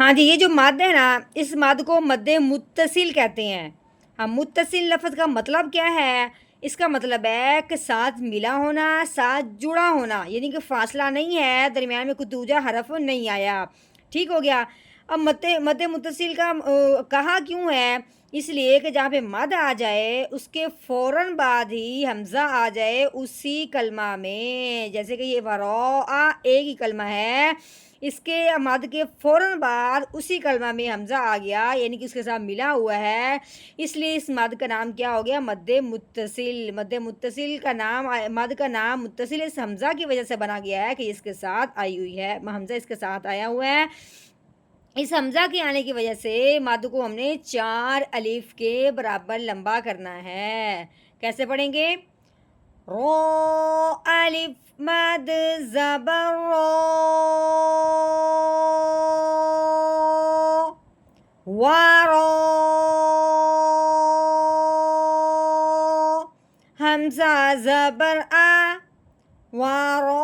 हाँ जी, ये जो मद है ना, इस मद को मद्दे मुत्तसिल कहते हैं। हाँ, मुत्तसिल लफ़्ज़ का मतलब क्या है? इसका मतलब है कि साथ मिला होना, साथ जुड़ा होना, यानी कि फ़ासला नहीं है, दरमियान में कोई दूजा हरफ़ नहीं आया। ठीक हो गया? अब मद्दे मुत्तसिल का कहा क्यों है? इसलिए कि जहाँ पे मद आ जाए, उसके फ़ौरन बाद ही हमज़ा आ जाए उसी कलमा में। जैसे कि ये वरौआ एक ही कलमा है, इसके मद के फ़ौरन बाद उसी कलमा में हमज़ा आ गया, यानी कि उसके साथ मिला हुआ है, इसलिए इस मद का नाम क्या हो गया? मद्दे मुत्तसिल। मद्दे मुत्तसिल का नाम मद का नाम मुत्तसिल इस हमज़ा की वजह से बना गया है कि इसके साथ आई हुई है, हमज़ा इसके साथ आया हुआ है। इस हमज़ा के आने की वजह से मद को हमने 4 अलिफ के बराबर लंबा करना है। कैसे पढ़ेंगे? रो अलिफ मद ज़बर रो, वारो, हमज़ा ज़बर आ, वारो,